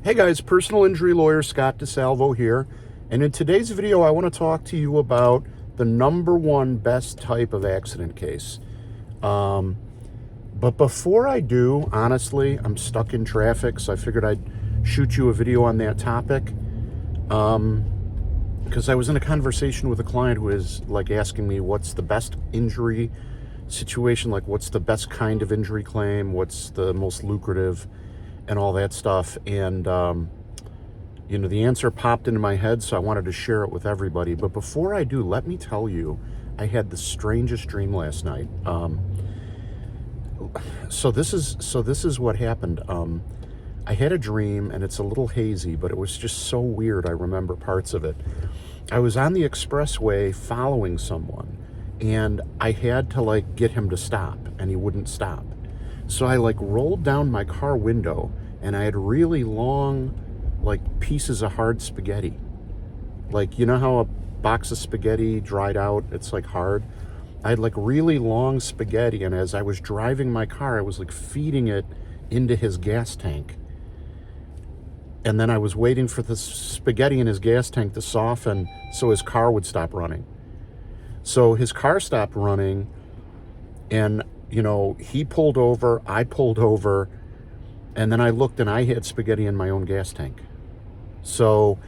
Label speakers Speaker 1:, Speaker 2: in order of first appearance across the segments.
Speaker 1: Hey guys, personal injury lawyer Scott DeSalvo here, and in today's video I want to talk to you about the number one best type of accident case. But before I do, honestly, I'm stuck in traffic, so I figured I'd shoot you a video on that topic, because I was in a conversation with a client who is like asking me what's the best injury situation, like what's the best kind of injury claim, what's the most lucrative, and all that stuff. And the answer popped into my head, so I wanted to share it with everybody. But before I do, let me tell you, I had the strangest dream last night. So this is what happened. I had a dream, and it's a little hazy, but it was just so weird. I remember parts of it. I was on the expressway following someone, and I had to get him to stop, and he wouldn't stop. So I rolled down my car window, and I had really long pieces of hard spaghetti. You know how a box of spaghetti dried out, it's hard? I had really long spaghetti, and as I was driving my car, I was feeding it into his gas tank. And then I was waiting for the spaghetti in his gas tank to soften so his car would stop running. So his car stopped running, and he pulled over, I pulled over, and then I looked and I had spaghetti in my own gas tank. So,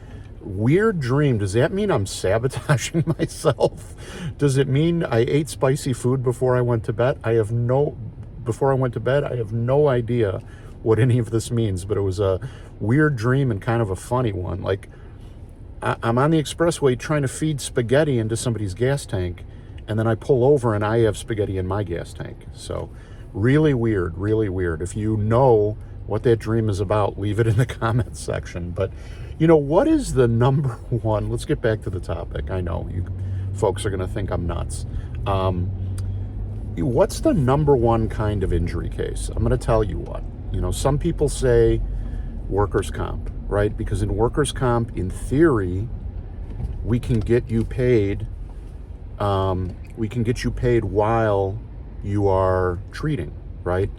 Speaker 1: weird dream. Does that mean I'm sabotaging myself? Does it mean I ate spicy food before I went to bed? I have no idea what any of this means, but it was a weird dream and kind of a funny one. I'm on the expressway trying to feed spaghetti into somebody's gas tank, and then I pull over and I have spaghetti in my gas tank. So really weird, really weird. If you know what that dream is about, leave it in the comments section. But what is the number one? Let's get back to the topic. I know you folks are going to think I'm nuts. What's the number one kind of injury case? I'm going to tell you what. Some people say workers' comp, right? Because in workers' comp, in theory, we can get you paid. We can get you paid while you are treating, right?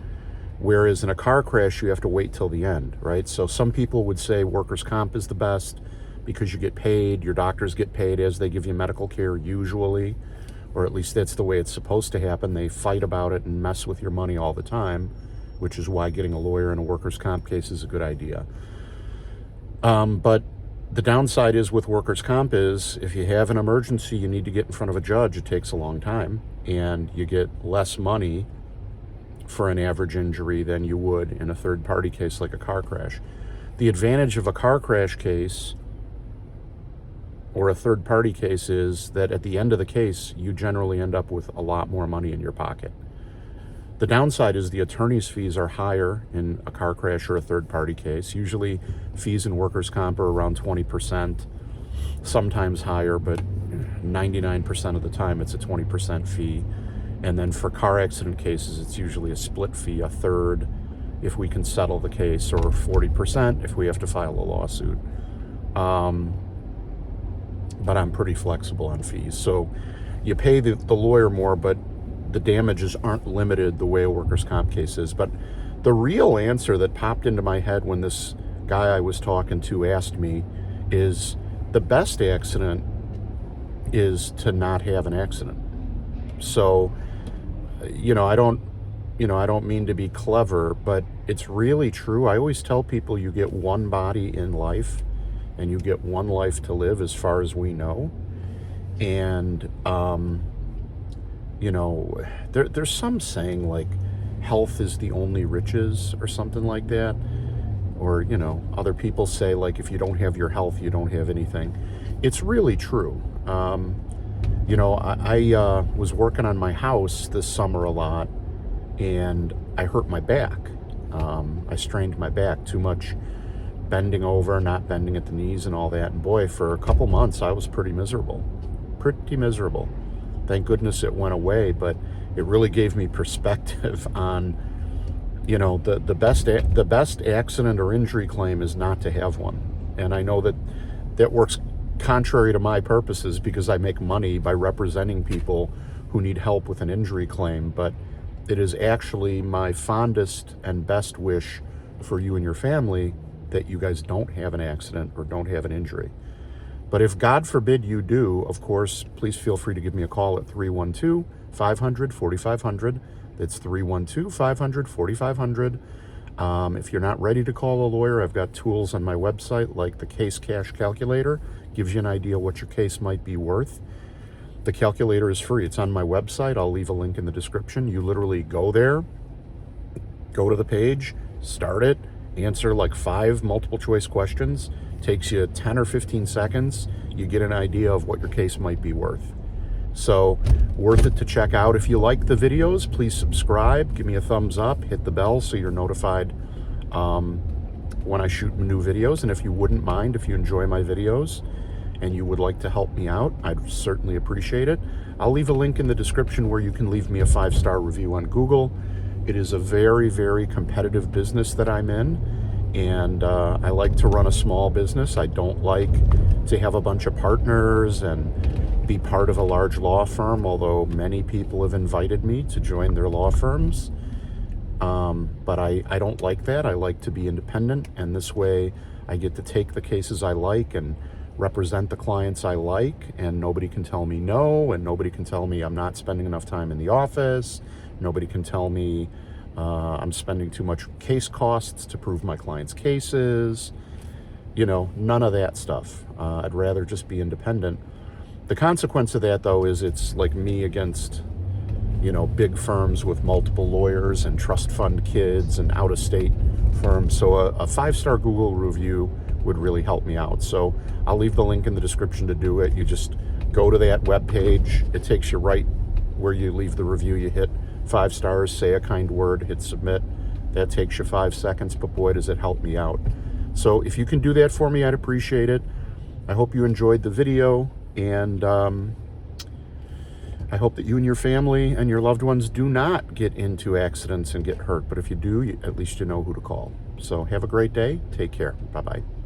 Speaker 1: Whereas in a car crash, you have to wait till the end, right? So some people would say workers' comp is the best because you get paid, your doctors get paid as they give you medical care usually, or at least that's the way it's supposed to happen. They fight about it and mess with your money all the time, which is why getting a lawyer in a workers' comp case is a good idea. But the downside is with workers' comp is if you have an emergency, you need to get in front of a judge, it takes a long time, and you get less money for an average injury than you would in a third-party case like a car crash. The advantage of a car crash case or a third-party case is that at the end of the case, you generally end up with a lot more money in your pocket. The downside is the attorney's fees are higher in a car crash or a third-party case. Usually fees in workers' comp are around 20%, sometimes higher, but 99% of the time it's a 20% fee. And then for car accident cases, it's usually a split fee, a third if we can settle the case, or 40% if we have to file a lawsuit. But I'm pretty flexible on fees. So you pay the lawyer more, but the damages aren't limited the way a workers' comp case is. But the real answer that popped into my head when this guy I was talking to asked me is the best accident is to not have an accident. So, I don't mean to be clever, but it's really true. I always tell people you get one body in life and you get one life to live as far as we know. And, there's some saying health is the only riches or something like that. Or, other people say if you don't have your health, you don't have anything. It's really true. I was working on my house this summer a lot, and I hurt my back. I strained my back too much, bending over, not bending at the knees and all that. And boy, for a couple months, I was pretty miserable. Thank goodness it went away, but it really gave me perspective on, the best accident or injury claim is not to have one. And I know that works contrary to my purposes because I make money by representing people who need help with an injury claim, but it is actually my fondest and best wish for you and your family that you guys don't have an accident or don't have an injury. But if God forbid you do, of course, please feel free to give me a call at 312-500-4500. That's 312-500-4500. If you're not ready to call a lawyer, I've got tools on my website like the Case Cash Calculator. Gives you an idea what your case might be worth. The calculator is free. It's on my website. I'll leave a link in the description. You literally go there, go to the page, start it, answer like 5 multiple choice questions. Takes you 10 or 15 seconds. You get an idea of what your case might be worth. So worth it to check out. If you like the videos, please subscribe, give me a thumbs up, hit the bell so you're notified when I shoot new videos. And if you wouldn't mind, if you enjoy my videos and you would like to help me out, I'd certainly appreciate it. I'll leave a link in the description where you can leave me a 5-star review on Google. It is a very, very competitive business that I'm in, and I like to run a small business. I don't like to have a bunch of partners and be part of a large law firm, although many people have invited me to join their law firms. But I don't like that. I like to be independent, and this way I get to take the cases I like and represent the clients I like, and nobody can tell me no, and nobody can tell me I'm not spending enough time in the office. Nobody can tell me I'm spending too much case costs to prove my clients' cases. You know, none of that stuff. I'd rather just be independent. The consequence of that, though, is it's like me against, you know, big firms with multiple lawyers and trust fund kids and out-of-state firms. So a 5-star Google review would really help me out. So I'll leave the link in the description to do it. You just go to that web page. It takes you right where you leave the review. You hit 5 stars, say a kind word, hit submit. That takes you 5 seconds, but boy, does it help me out. So if you can do that for me, I'd appreciate it. I hope you enjoyed the video, and I hope that you and your family and your loved ones do not get into accidents and get hurt. But if you do, at least you know who to call. So have a great day. Take care. Bye-bye.